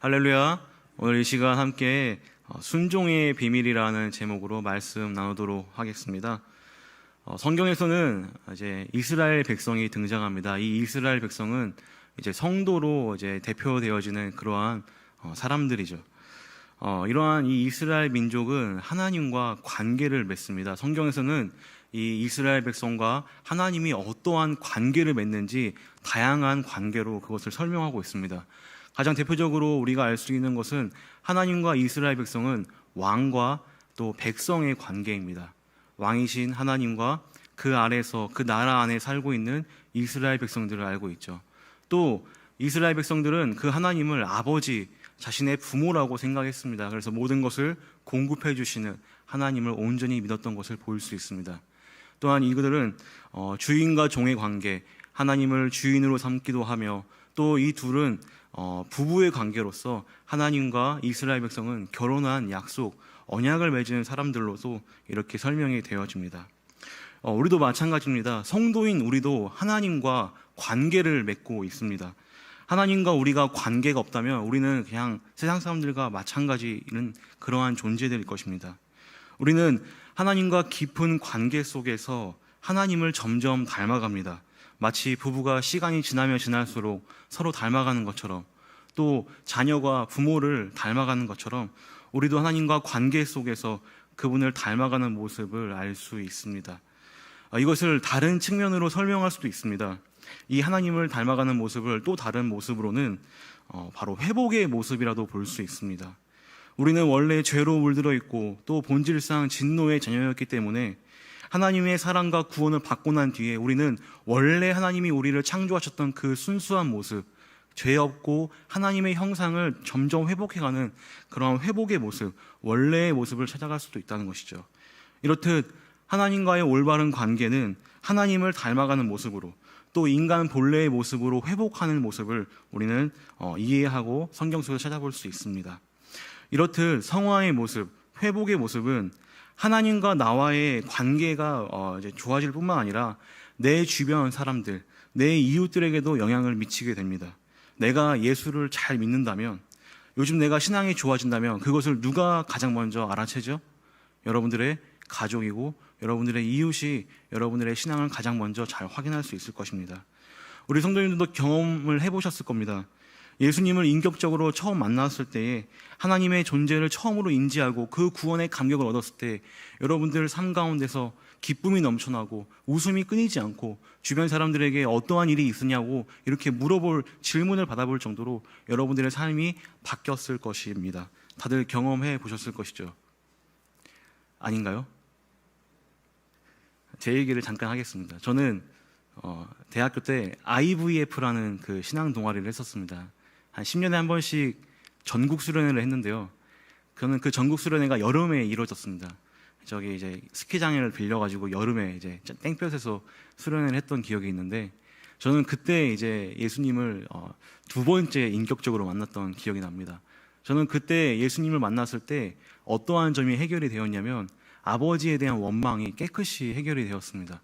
할렐루야. 오늘 이 시간 함께 순종의 비밀이라는 제목으로 말씀 나누도록 하겠습니다. 성경에서는 이제 이스라엘 백성이 등장합니다. 이 이스라엘 백성은 이제 성도로 이제 대표되어지는 그러한 사람들이죠. 이러한 이 이스라엘 민족은 하나님과 관계를 맺습니다. 성경에서는 이 이스라엘 백성과 하나님이 어떠한 관계를 맺는지 다양한 관계로 그것을 설명하고 있습니다. 가장 대표적으로 우리가 알 수 있는 것은 하나님과 이스라엘 백성은 왕과 또 백성의 관계입니다. 왕이신 하나님과 그 아래서 그 나라 안에 살고 있는 이스라엘 백성들을 알고 있죠. 또 이스라엘 백성들은 그 하나님을 아버지, 자신의 부모라고 생각했습니다. 그래서 모든 것을 공급해 주시는 하나님을 온전히 믿었던 것을 볼 수 있습니다. 또한 이들은 주인과 종의 관계, 하나님을 주인으로 삼기도 하며 또 이 둘은 부부의 관계로서 하나님과 이스라엘 백성은 결혼한 약속, 언약을 맺은 사람들로도 이렇게 설명이 되어집니다. 우리도 마찬가지입니다. 성도인 우리도 하나님과 관계를 맺고 있습니다. 하나님과 우리가 관계가 없다면 우리는 그냥 세상 사람들과 마찬가지인 그러한 존재들일 것입니다. 우리는 하나님과 깊은 관계 속에서 하나님을 점점 닮아갑니다. 마치 부부가 시간이 지나면 지날수록 서로 닮아가는 것처럼, 또 자녀가 부모를 닮아가는 것처럼 우리도 하나님과 관계 속에서 그분을 닮아가는 모습을 알 수 있습니다. 이것을 다른 측면으로 설명할 수도 있습니다. 이 하나님을 닮아가는 모습을 또 다른 모습으로는 바로 회복의 모습이라도 볼 수 있습니다. 우리는 원래 죄로 물들어 있고 또 본질상 진노의 자녀였기 때문에 하나님의 사랑과 구원을 받고 난 뒤에 우리는 원래 하나님이 우리를 창조하셨던 그 순수한 모습, 죄 없고 하나님의 형상을 점점 회복해가는 그런 회복의 모습, 원래의 모습을 찾아갈 수도 있다는 것이죠. 이렇듯 하나님과의 올바른 관계는 하나님을 닮아가는 모습으로 또 인간 본래의 모습으로 회복하는 모습을 우리는 이해하고 성경 속에서 찾아볼 수 있습니다. 이렇듯 성화의 모습, 회복의 모습은 하나님과 나와의 관계가 이제 좋아질 뿐만 아니라 내 주변 사람들, 내 이웃들에게도 영향을 미치게 됩니다. 내가 예수를 잘 믿는다면, 요즘 내가 신앙이 좋아진다면 그것을 누가 가장 먼저 알아채죠? 여러분들의 가족이고 여러분들의 이웃이 여러분들의 신앙을 가장 먼저 잘 확인할 수 있을 것입니다. 우리 성도님들도 경험을 해보셨을 겁니다. 예수님을 인격적으로 처음 만났을 때에 하나님의 존재를 처음으로 인지하고 그 구원의 감격을 얻었을 때 여러분들 삶 가운데서 기쁨이 넘쳐나고 웃음이 끊이지 않고 주변 사람들에게 어떠한 일이 있으냐고 이렇게 물어볼 질문을 받아볼 정도로 여러분들의 삶이 바뀌었을 것입니다. 다들 경험해 보셨을 것이죠. 아닌가요? 제 얘기를 잠깐 하겠습니다. 저는 대학교 때 IVF라는 그 신앙 동아리를 했었습니다. 한 10년에 한 번씩 전국 수련회를 했는데요. 저는 그 전국 수련회가 여름에 이루어졌습니다. 저기 이제 스키장을 빌려가지고 여름에 이제 땡볕에서 수련회를 했던 기억이 있는데, 저는 그때 이제 예수님을 두 번째 인격적으로 만났던 기억이 납니다. 저는 그때 예수님을 만났을 때 어떠한 점이 해결이 되었냐면 아버지에 대한 원망이 깨끗이 해결이 되었습니다.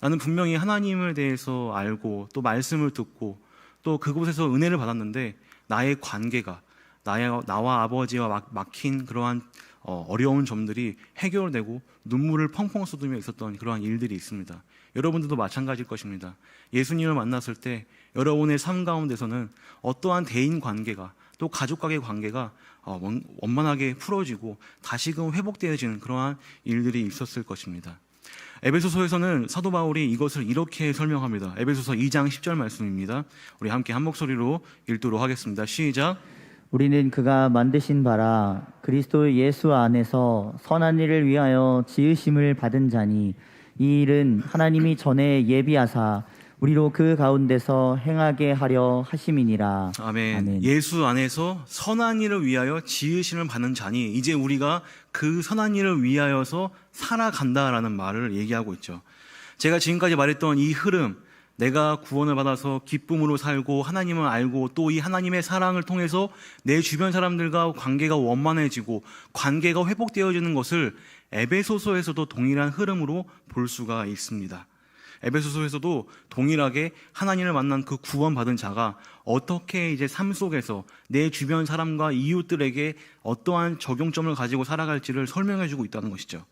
나는 분명히 하나님을 대해서 알고 또 말씀을 듣고 또 그곳에서 은혜를 받았는데 나의 관계가 나와 아버지와 막힌 그러한 어려운 점들이 해결되고 눈물을 펑펑 쏟으며 있었던 그러한 일들이 있습니다. 여러분들도 마찬가지일 것입니다. 예수님을 만났을 때 여러분의 삶 가운데서는 어떠한 대인 관계가 또 가족과의 관계가 원만하게 풀어지고 다시금 회복되어지는 그러한 일들이 있었을 것입니다. 에베소서에서는 사도 바울이 이것을 이렇게 설명합니다. 에베소서 2장 10절 말씀입니다. 우리 함께 한 목소리로 읽도록 하겠습니다. 시작. 우리는 그가 만드신 바라 그리스도 예수 안에서 선한 일을 위하여 지으심을 받은 자니 이 일은 하나님이 전에 예비하사 우리로 그 가운데서 행하게 하려 하심이니라. 아멘. 아멘. 예수 안에서 선한 일을 위하여 지으심을 받는 자니 이제 우리가 그 선한 일을 위하여서 살아간다라는 말을 얘기하고 있죠. 제가 지금까지 말했던 이 흐름, 내가 구원을 받아서 기쁨으로 살고 하나님을 알고 또 이 하나님의 사랑을 통해서 내 주변 사람들과 관계가 원만해지고 관계가 회복되어지는 것을 에베소서에서도 동일한 흐름으로 볼 수가 있습니다. 에베소서에서도 동일하게 하나님을 만난 그 구원받은 자가 어떻게 이제 삶 속에서 내 주변 사람과 이웃들에게 어떠한 적용점을 가지고 살아갈지를 설명해주고 있다는 것이죠.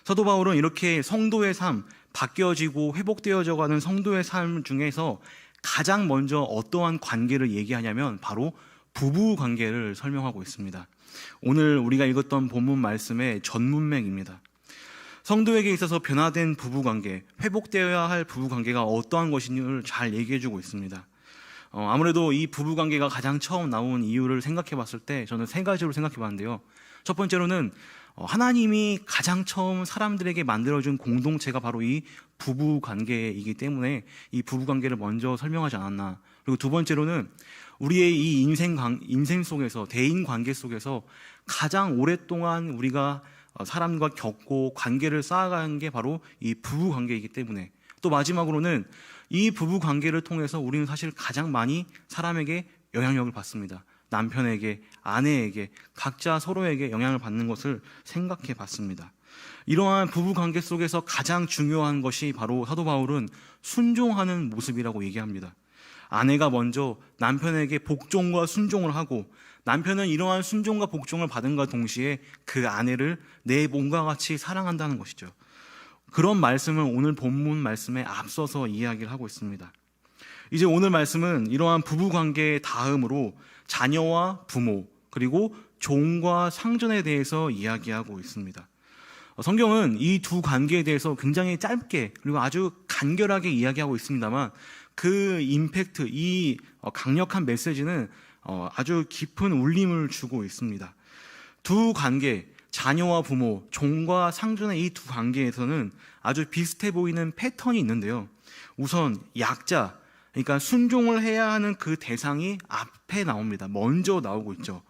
사도 바울은 이렇게 성도의 삶, 바뀌어지고 회복되어져 가는 성도의 삶 중에서 가장 먼저 어떠한 관계를 얘기하냐면 바로 부부 관계를 설명하고 있습니다. 오늘 우리가 읽었던 본문 말씀의 전문맥입니다. 성도에게 있어서 변화된 부부관계, 회복되어야 할 부부관계가 어떠한 것인지를 잘 얘기해주고 있습니다. 아무래도 이 부부관계가 가장 처음 나온 이유를 생각해 봤을 때 저는 세 가지로 생각해 봤는데요. 첫 번째로는 하나님이 가장 처음 사람들에게 만들어준 공동체가 바로 이 부부관계이기 때문에 이 부부관계를 먼저 설명하지 않았나. 그리고 두 번째로는 우리의 이 인생 속에서, 대인관계 속에서 가장 오랫동안 우리가 사람과 겪고 관계를 쌓아가는 게 바로 이 부부관계이기 때문에, 또 마지막으로는 이 부부관계를 통해서 우리는 사실 가장 많이 사람에게 영향력을 받습니다. 남편에게, 아내에게, 각자 서로에게 영향을 받는 것을 생각해 봤습니다. 이러한 부부관계 속에서 가장 중요한 것이 바로 사도 바울은 순종하는 모습이라고 얘기합니다. 아내가 먼저 남편에게 복종과 순종을 하고, 남편은 이러한 순종과 복종을 받은과 동시에 그 아내를 내 몸과 같이 사랑한다는 것이죠. 그런 말씀을 오늘 본문 말씀에 앞서서 이야기를 하고 있습니다. 이제 오늘 말씀은 이러한 부부관계의 다음으로 자녀와 부모, 그리고 종과 상전에 대해서 이야기하고 있습니다. 성경은 이 두 관계에 대해서 굉장히 짧게 그리고 아주 간결하게 이야기하고 있습니다만, 그 임팩트, 이 강력한 메시지는 아주 깊은 울림을 주고 있습니다. 두 관계, 자녀와 부모, 종과 상전의 이 두 관계에서는 아주 비슷해 보이는 패턴이 있는데요. 우선 약자, 그러니까 순종을 해야 하는 그 대상이 앞에 나옵니다. 먼저 나오고 있죠.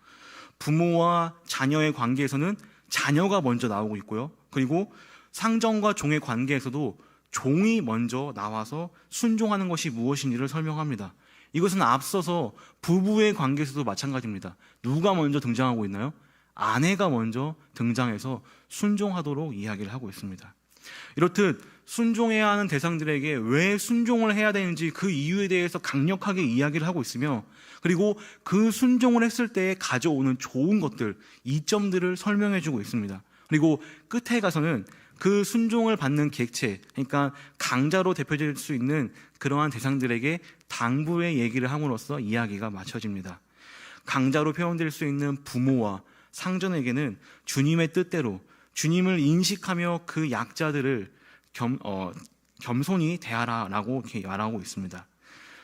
부모와 자녀의 관계에서는 자녀가 먼저 나오고 있고요. 그리고 상전과 종의 관계에서도 종이 먼저 나와서 순종하는 것이 무엇인지를 설명합니다. 이것은 앞서서 부부의 관계에서도 마찬가지입니다. 누가 먼저 등장하고 있나요? 아내가 먼저 등장해서 순종하도록 이야기를 하고 있습니다. 이렇듯 순종해야 하는 대상들에게 왜 순종을 해야 되는지 그 이유에 대해서 강력하게 이야기를 하고 있으며, 그리고 그 순종을 했을 때 가져오는 좋은 것들, 이점들을 설명해 주고 있습니다. 그리고 끝에 가서는 그 순종을 받는 객체, 그러니까 강자로 대표될 수 있는 그러한 대상들에게 당부의 얘기를 함으로써 이야기가 마쳐집니다. 강자로 표현될 수 있는 부모와 상전에게는 주님의 뜻대로 주님을 인식하며 그 약자들을 겸손히 대하라라고 이렇게 말하고 있습니다.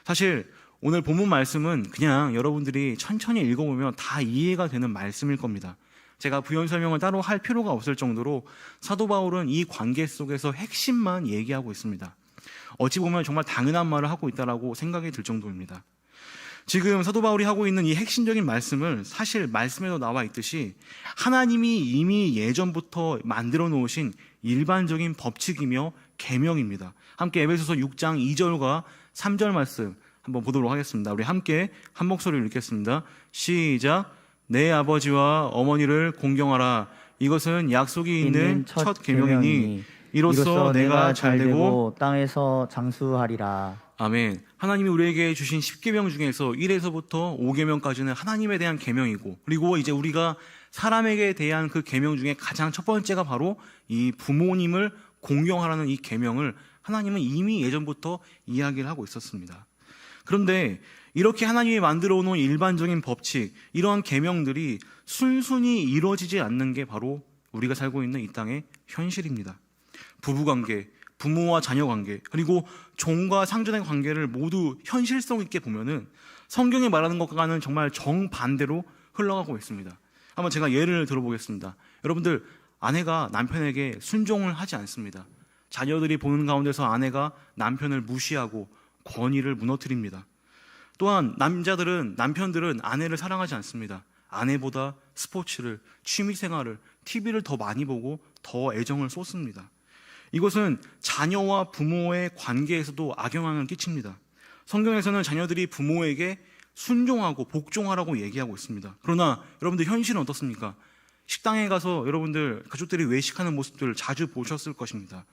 사실 오늘 본문 말씀은 그냥 여러분들이 천천히 읽어보면 다 이해가 되는 말씀일 겁니다. 제가 부연 설명을 따로 할 필요가 없을 정도로 사도 바울은 이 관계 속에서 핵심만 얘기하고 있습니다. 어찌 보면 정말 당연한 말을 하고 있다라고 생각이 들 정도입니다. 지금 사도 바울이 하고 있는 이 핵심적인 말씀을 사실 말씀에도 나와 있듯이 하나님이 이미 예전부터 만들어 놓으신 일반적인 법칙이며 계명입니다. 함께 에베소서 6장 2절과 3절 말씀 한번 보도록 하겠습니다. 우리 함께 한 목소리로 읽겠습니다. 시작. 내 아버지와 어머니를 공경하라. 이것은 약속이 있는 첫 계명이니 이로써 내가 잘되고 땅에서 장수하리라. 아멘. 하나님이 우리에게 주신 10계명 중에서 1에서부터 5계명까지는 하나님에 대한 계명이고, 그리고 이제 우리가 사람에게 대한 그 계명 중에 가장 첫 번째가 바로 이 부모님을 공경하라는 이 계명을 하나님은 이미 예전부터 이야기를 하고 있었습니다. 그런데 이렇게 하나님이 만들어 놓은 일반적인 법칙, 이러한 계명들이 순순히 이루어지지 않는 게 바로 우리가 살고 있는 이 땅의 현실입니다. 부부관계, 부모와 자녀 관계, 그리고 종과 상전의 관계를 모두 현실성 있게 보면은 성경이 말하는 것과는 정말 정반대로 흘러가고 있습니다. 한번 제가 예를 들어보겠습니다. 여러분들, 아내가 남편에게 순종을 하지 않습니다. 자녀들이 보는 가운데서 아내가 남편을 무시하고 권위를 무너뜨립니다. 또한 남편들은 아내를 사랑하지 않습니다. 아내보다 스포츠를, 취미생활을, TV를 더 많이 보고 더 애정을 쏟습니다. 이것은 자녀와 부모의 관계에서도 악영향을 끼칩니다. 성경에서는 자녀들이 부모에게 순종하고 복종하라고 얘기하고 있습니다. 그러나 여러분들 현실은 어떻습니까? 식당에 가서 여러분들 가족들이 외식하는 모습들을 자주 보셨을 것입니다.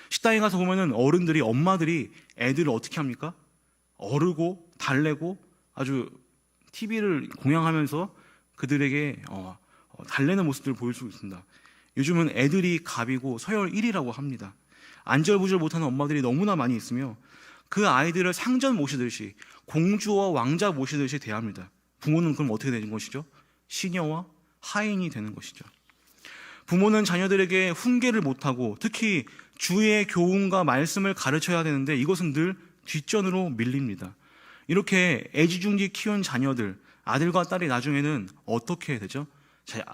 식당에 가서 보면은 어른들이, 엄마들이 애들을 어떻게 합니까? 어르고 달래고 아주 TV를 공양하면서 그들에게 달래는 모습들을 보일 수 있습니다. 요즘은 애들이 갑이고 서열 1위라고 합니다. 안절부절 못하는 엄마들이 너무나 많이 있으며 그 아이들을 상전 모시듯이 공주와 왕자 모시듯이 대합니다. 부모는 그럼 어떻게 되는 것이죠? 시녀와 하인이 되는 것이죠. 부모는 자녀들에게 훈계를 못하고 특히 주의 교훈과 말씀을 가르쳐야 되는데 이것은 늘 뒷전으로 밀립니다. 이렇게 애지중지 키운 자녀들, 아들과 딸이 나중에는 어떻게 되죠?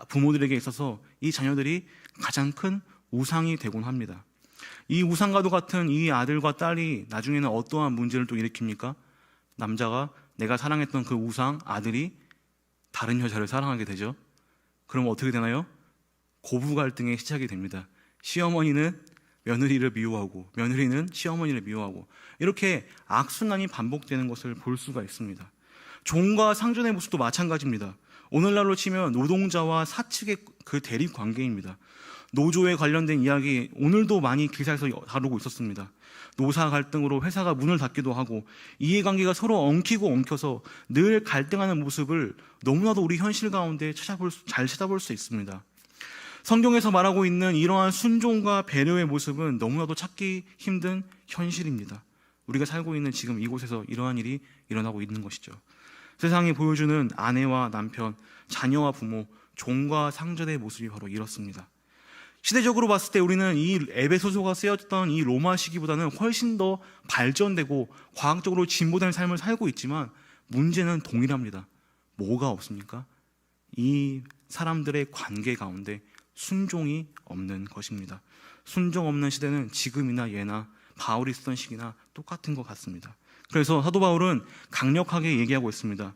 부모들에게 있어서 이 자녀들이 가장 큰 우상이 되곤 합니다. 이 우상과도 같은 이 아들과 딸이 나중에는 어떠한 문제를 또 일으킵니까? 남자가 내가 사랑했던 그 우상 아들이 다른 여자를 사랑하게 되죠. 그럼 어떻게 되나요? 고부 갈등의 시작이 됩니다. 시어머니는 며느리를 미워하고 며느리는 시어머니를 미워하고 이렇게 악순환이 반복되는 것을 볼 수가 있습니다. 종과 상전의 모습도 마찬가지입니다. 오늘날로 치면 노동자와 사측의 그 대립 관계입니다. 노조에 관련된 이야기 오늘도 많이 기사에서 다루고 있었습니다. 노사 갈등으로 회사가 문을 닫기도 하고 이해관계가 서로 엉키고 엉켜서 늘 갈등하는 모습을 너무나도 우리 현실 가운데 잘 찾아볼 수 있습니다. 성경에서 말하고 있는 이러한 순종과 배려의 모습은 너무나도 찾기 힘든 현실입니다. 우리가 살고 있는 지금 이곳에서 이러한 일이 일어나고 있는 것이죠. 세상이 보여주는 아내와 남편, 자녀와 부모, 종과 상전의 모습이 바로 이렇습니다. 시대적으로 봤을 때 우리는 이 에베소서가 쓰였던 이 로마 시기보다는 훨씬 더 발전되고 과학적으로 진보된 삶을 살고 있지만 문제는 동일합니다. 뭐가 없습니까? 이 사람들의 관계 가운데 순종이 없는 것입니다. 순종 없는 시대는 지금이나 예나 바울이 쓰던 시기나 똑같은 것 같습니다. 그래서 사도 바울은 강력하게 얘기하고 있습니다.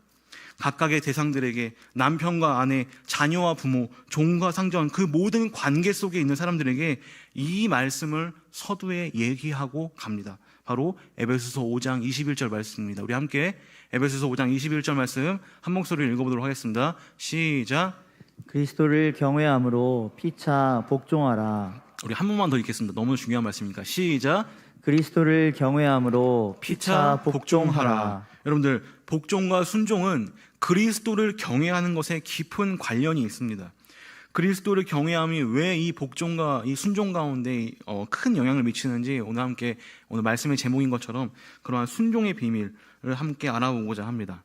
각각의 대상들에게 남편과 아내, 자녀와 부모, 종과 상전 그 모든 관계 속에 있는 사람들에게 이 말씀을 서두에 얘기하고 갑니다. 바로 에베소서 5장 21절 말씀입니다. 우리 함께 에베소서 5장 21절 말씀 한 목소리로 읽어보도록 하겠습니다. 시작. 그리스도를 경외함으로 피차 복종하라. 우리 한 번만 더 읽겠습니다. 너무 중요한 말씀이니까 시작. 그리스도를 경외함으로 피차 복종하라. 여러분들, 복종과 순종은 그리스도를 경외하는 것에 깊은 관련이 있습니다. 그리스도를 경외함이 왜 이 복종과 이 순종 가운데 큰 영향을 미치는지 오늘 말씀의 제목인 것처럼 그러한 순종의 비밀을 함께 알아보고자 합니다.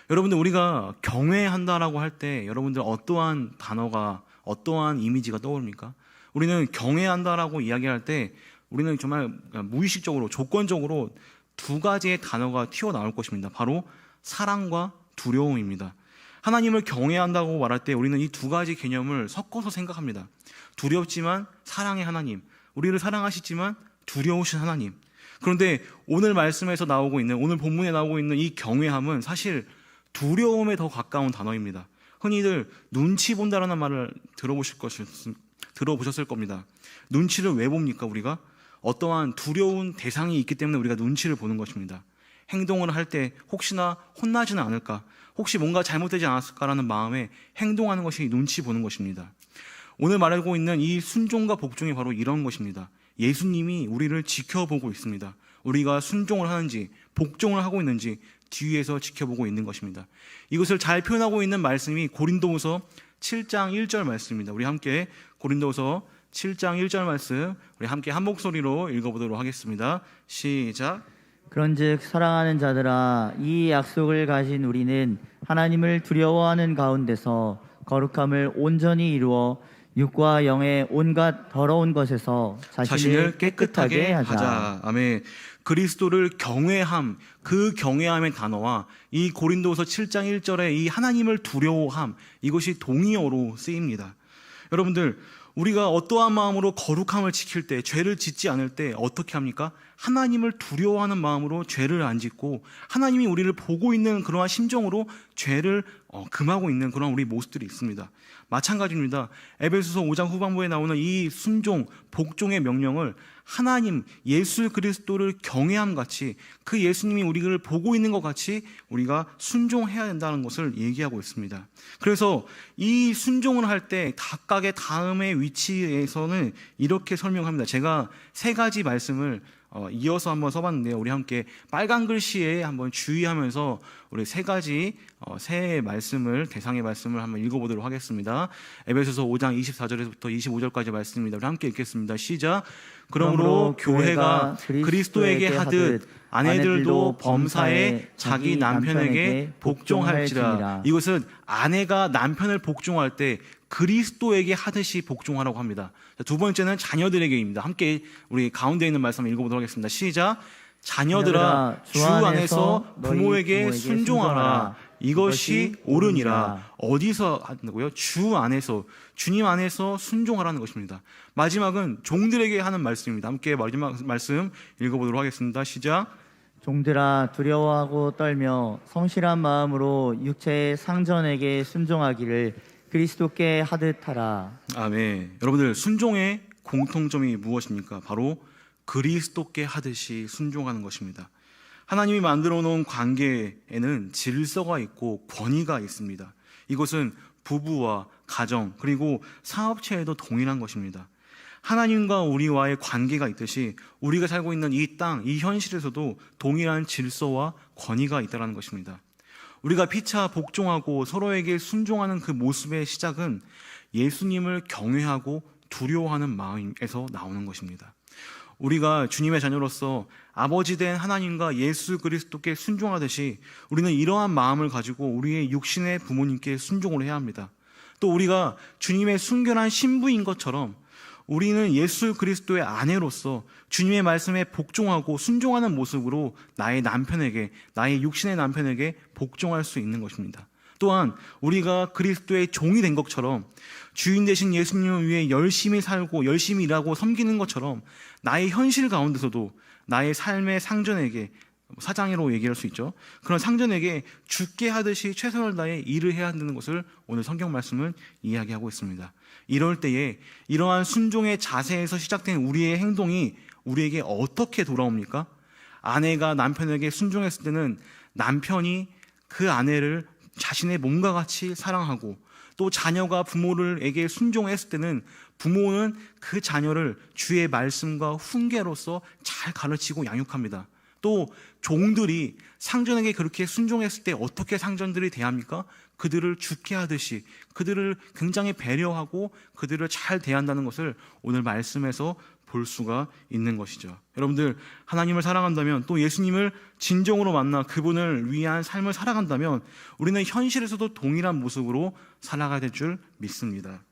여러분들, 우리가 경외한다라고 할 때 여러분들 어떠한 단어가, 어떠한 이미지가 떠오릅니까? 우리는 경외한다라고 이야기할 때 우리는 정말 무의식적으로, 조건적으로 두 가지의 단어가 튀어나올 것입니다. 바로 사랑과 두려움입니다. 하나님을 경외한다고 말할 때 우리는 이 두 가지 개념을 섞어서 생각합니다. 두렵지만 사랑의 하나님, 우리를 사랑하시지만 두려우신 하나님. 그런데 오늘 말씀에서 나오고 있는, 오늘 본문에 나오고 있는 이 경외함은 사실 두려움에 더 가까운 단어입니다. 흔히들 눈치 본다라는 말을 들어보셨을 겁니다. 눈치를 왜 봅니까? 우리가 어떠한 두려운 대상이 있기 때문에 우리가 눈치를 보는 것입니다. 행동을 할 때 혹시나 혼나지는 않을까, 혹시 뭔가 잘못되지 않았을까라는 마음에 행동하는 것이 눈치 보는 것입니다. 오늘 말하고 있는 이 순종과 복종이 바로 이런 것입니다. 예수님이 우리를 지켜보고 있습니다. 우리가 순종을 하는지 복종을 하고 있는지 뒤에서 지켜보고 있는 것입니다. 이것을 잘 표현하고 있는 말씀이 고린도후서 7장 1절 말씀입니다. 우리 함께 고린도후서 7장 1절 말씀 우리 함께 한 목소리로 읽어보도록 하겠습니다. 시작. 그런즉 사랑하는 자들아, 이 약속을 가진 우리는 하나님을 두려워하는 가운데서 거룩함을 온전히 이루어 육과 영의 온갖 더러운 것에서 자신을 깨끗하게 하자. 아멘. 그리스도를 경외함, 그 경외함의 단어와 이 고린도후서 7장 1절의 이 하나님을 두려워함, 이것이 동의어로 쓰입니다. 여러분들, 우리가 어떠한 마음으로 거룩함을 지킬 때, 죄를 짓지 않을 때 어떻게 합니까? 하나님을 두려워하는 마음으로 죄를 안 짓고 하나님이 우리를 보고 있는 그러한 심정으로 죄를 금하고 있는 그런 우리 모습들이 있습니다. 마찬가지입니다. 에베소서 5장 후반부에 나오는 이 순종, 복종의 명령을 하나님, 예수 그리스도를 경외함 같이, 그 예수님이 우리를 보고 있는 것 같이 우리가 순종해야 된다는 것을 얘기하고 있습니다. 그래서 이 순종을 할 때 각각의 다음의 위치에서는 이렇게 설명합니다. 제가 세 가지 말씀을 이어서 한번 써봤는데요. 우리 함께 빨간 글씨에 한번 주의하면서 우리 세 가지 새 말씀을, 대상의 말씀을 한번 읽어보도록 하겠습니다. 에베소서 5장 24절에서부터 25절까지 말씀입니다. 우리 함께 읽겠습니다. 시작. 그러므로 교회가 그리스도에게 하듯 아내들도 범사에 자기 남편에게 복종할지라. 이것은 아내가 남편을 복종할 때 그리스도에게 하듯이 복종하라고 합니다. 두 번째는 자녀들에게입니다. 함께 우리 가운데 있는 말씀 읽어보도록 하겠습니다. 시작. 자녀들아 주 안에서 부모에게 순종하라. 이것이 옳으니라. 어디서 한다고요? 주 안에서, 주님 안에서 순종하라는 것입니다. 마지막은 종들에게 하는 말씀입니다. 함께 마지막 말씀 읽어보도록 하겠습니다. 시작. 종들아 두려워하고 떨며 성실한 마음으로 육체의 상전에게 순종하기를 그리스도께 하듯 하라. 아멘. 여러분들, 순종의 공통점이 무엇입니까? 바로 그리스도께 하듯이 순종하는 것입니다. 하나님이 만들어 놓은 관계에는 질서가 있고 권위가 있습니다. 이것은 부부와 가정 그리고 사업체에도 동일한 것입니다. 하나님과 우리와의 관계가 있듯이 우리가 살고 있는 이 땅, 이 현실에서도 동일한 질서와 권위가 있다는 것입니다. 우리가 피차 복종하고 서로에게 순종하는 그 모습의 시작은 예수님을 경외하고 두려워하는 마음에서 나오는 것입니다. 우리가 주님의 자녀로서 아버지 된 하나님과 예수 그리스도께 순종하듯이 우리는 이러한 마음을 가지고 우리의 육신의 부모님께 순종을 해야 합니다. 또 우리가 주님의 순결한 신부인 것처럼 우리는 예수 그리스도의 아내로서 주님의 말씀에 복종하고 순종하는 모습으로 나의 남편에게, 나의 육신의 남편에게 복종할 수 있는 것입니다. 또한 우리가 그리스도의 종이 된 것처럼 주인 되신 예수님을 위해 열심히 살고 열심히 일하고 섬기는 것처럼 나의 현실 가운데서도 나의 삶의 상전에게, 사장으로 얘기할 수 있죠. 그런 상전에게 죽게 하듯이 최선을 다해 일을 해야 한다는 것을 오늘 성경 말씀은 이야기하고 있습니다. 이럴 때에 이러한 순종의 자세에서 시작된 우리의 행동이 우리에게 어떻게 돌아옵니까? 아내가 남편에게 순종했을 때는 남편이 그 아내를 자신의 몸과 같이 사랑하고, 또 자녀가 부모에게 순종했을 때는 부모는 그 자녀를 주의 말씀과 훈계로서 잘 가르치고 양육합니다. 또 종들이 상전에게 그렇게 순종했을 때 어떻게 상전들이 대합니까? 그들을 죽게 하듯이 그들을 굉장히 배려하고 그들을 잘 대한다는 것을 오늘 말씀에서 볼 수가 있는 것이죠. 여러분들, 하나님을 사랑한다면, 또 예수님을 진정으로 만나 그분을 위한 삶을 살아간다면 우리는 현실에서도 동일한 모습으로 살아가야 될 줄 믿습니다.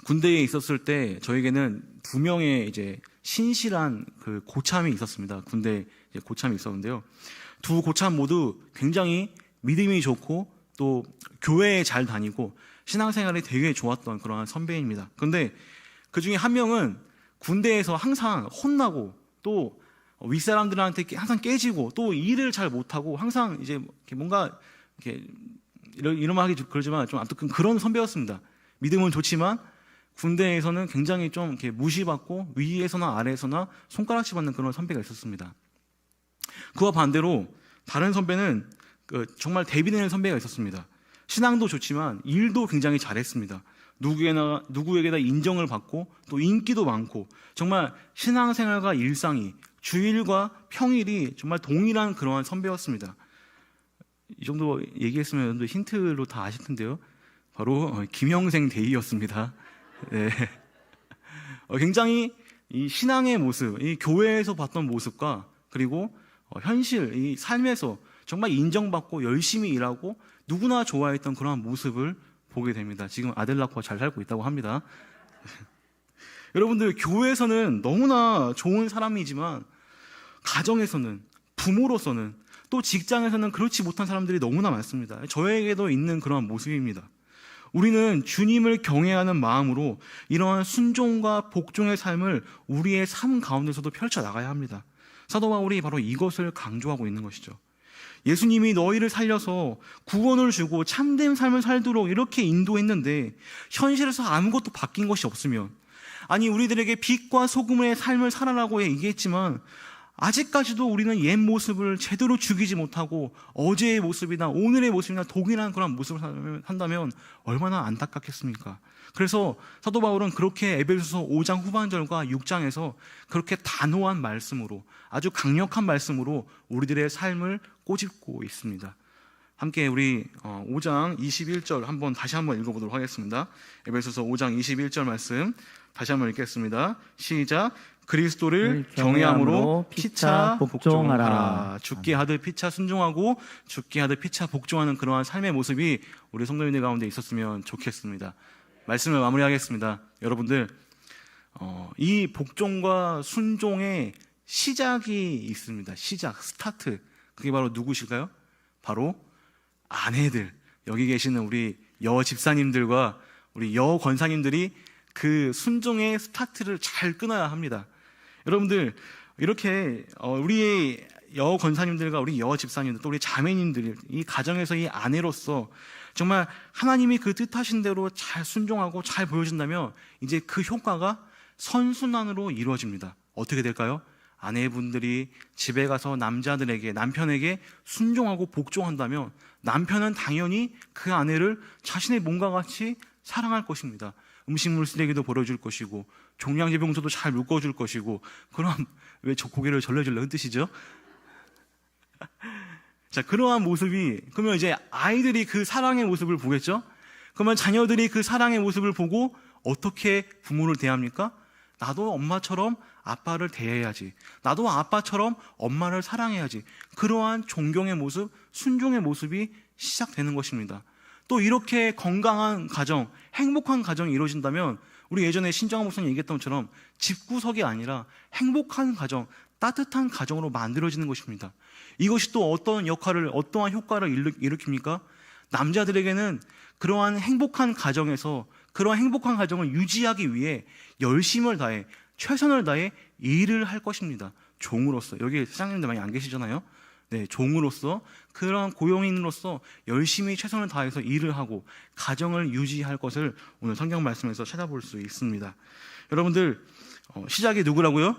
군대에 있었을 때 저에게는 두 명의 이제 신실한 그 고참이 있었습니다. 군대 고참이 있었는데요. 두 고참 모두 굉장히 믿음이 좋고 또 교회에 잘 다니고 신앙생활이 되게 좋았던 그러한 선배입니다. 그런데 그 중에 한 명은 군대에서 항상 혼나고 또 윗사람들한테 항상 깨지고 또 일을 잘 못하고 항상 이제 뭔가 이렇게 이런 말 하기 그러지만 좀 아무튼 그런 선배였습니다. 믿음은 좋지만 군대에서는 굉장히 좀 이렇게 무시받고 위에서나 아래에서나 손가락질 받는 그런 선배가 있었습니다. 그와 반대로 다른 선배는 정말 대비되는 선배가 있었습니다. 신앙도 좋지만 일도 굉장히 잘했습니다. 누구에게나 인정을 받고 또 인기도 많고 정말 신앙생활과 일상이, 주일과 평일이 정말 동일한 그러한 선배였습니다. 이 정도 얘기했으면 여러분들 힌트로 다 아실 텐데요. 바로 김영생 대위였습니다. 네. 굉장히 이 신앙의 모습, 이 교회에서 봤던 모습과 그리고 현실, 이 삶에서 정말 인정받고 열심히 일하고 누구나 좋아했던 그런 모습을 보게 됩니다. 지금 아들 낳고 잘 살고 있다고 합니다. 여러분들, 교회에서는 너무나 좋은 사람이지만 가정에서는, 부모로서는, 또 직장에서는 그렇지 못한 사람들이 너무나 많습니다. 저에게도 있는 그런 모습입니다. 우리는 주님을 경외하는 마음으로 이러한 순종과 복종의 삶을 우리의 삶 가운데서도 펼쳐나가야 합니다. 사도 바울이 바로 이것을 강조하고 있는 것이죠. 예수님이 너희를 살려서 구원을 주고 참된 삶을 살도록 이렇게 인도했는데 현실에서 아무것도 바뀐 것이 없으면, 아니 우리들에게 빛과 소금의 삶을 살아라고 얘기했지만 아직까지도 우리는 옛 모습을 제대로 죽이지 못하고 어제의 모습이나 오늘의 모습이나 동일한 그런 모습을 한다면 얼마나 안타깝겠습니까? 그래서 사도 바울은 그렇게 에베소서 5장 후반절과 6장에서 그렇게 단호한 말씀으로, 아주 강력한 말씀으로 우리들의 삶을 꼬집고 있습니다. 함께 우리 5장 21절 다시 한번 읽어보도록 하겠습니다. 에베소서 5장 21절 말씀 다시 한번 읽겠습니다. 시작. 그리스도를 경외함으로 피차 복종하라. 죽게 하듯 피차 순종하고 죽게 하듯 피차 복종하는 그러한 삶의 모습이 우리 성도님들 가운데 있었으면 좋겠습니다. 말씀을 마무리하겠습니다. 여러분들, 이 복종과 순종의 시작이 있습니다. 시작, 스타트. 그게 바로 누구실까요? 바로 아내들, 여기 계시는 우리 여 집사님들과 우리 여 권사님들이 그 순종의 스타트를 잘 끊어야 합니다. 여러분들, 이렇게 우리 여 권사님들과 우리 여 집사님들, 또 우리 자매님들, 이 가정에서 이 아내로서 정말 하나님이 그 뜻하신 대로 잘 순종하고 잘 보여준다면 이제 그 효과가 선순환으로 이루어집니다. 어떻게 될까요? 아내분들이 집에 가서 남편에게 순종하고 복종한다면 남편은 당연히 그 아내를 자신의 몸과 같이 사랑할 것입니다. 음식물 쓰레기도 버려줄 것이고 종량제 병소도 잘 묶어줄 것이고. 그럼 왜 저 고개를 절레절레 흔드시죠? 자, 그러한 모습이, 그러면 이제 아이들이 그 사랑의 모습을 보겠죠? 그러면 자녀들이 그 사랑의 모습을 보고 어떻게 부모를 대합니까? 나도 엄마처럼 아빠를 대해야지. 나도 아빠처럼 엄마를 사랑해야지. 그러한 존경의 모습, 순종의 모습이 시작되는 것입니다. 또 이렇게 건강한 가정, 행복한 가정이 이루어진다면 우리 예전에 신정한 목사님 얘기했던 것처럼 집구석이 아니라 행복한 가정, 따뜻한 가정으로 만들어지는 것입니다. 이것이 또 어떠한 효과를 일으킵니까? 남자들에게는 그러한 행복한 가정에서 그러한 행복한 가정을 유지하기 위해 열심을 다해, 최선을 다해 일을 할 것입니다. 종으로서. 여기 사장님들 많이 안 계시잖아요. 네, 종으로서, 그런 고용인으로서 열심히 최선을 다해서 일을 하고 가정을 유지할 것을 오늘 성경 말씀에서 찾아볼 수 있습니다. 여러분들, 시작이 누구라고요?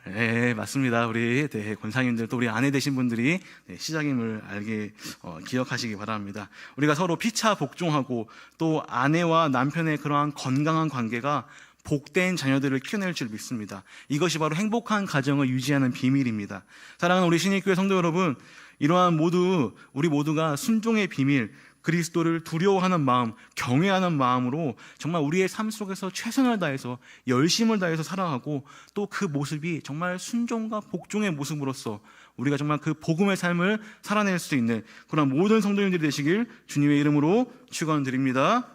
네, 맞습니다. 우리 권사님들, 또 우리 아내 되신 분들이 시작임을 기억하시기 바랍니다. 우리가 서로 피차 복종하고 또 아내와 남편의 그러한 건강한 관계가 복된 자녀들을 키워낼 줄 믿습니다. 이것이 바로 행복한 가정을 유지하는 비밀입니다. 사랑하는 우리 신익교회 성도 여러분, 우리 모두가 순종의 비밀, 그리스도를 두려워하는 마음, 경외하는 마음으로 정말 우리의 삶 속에서 최선을 다해서 열심을 다해서 살아가고 또 그 모습이 정말 순종과 복종의 모습으로서 우리가 정말 그 복음의 삶을 살아낼 수 있는 그런 모든 성도님들이 되시길 주님의 이름으로 축원드립니다.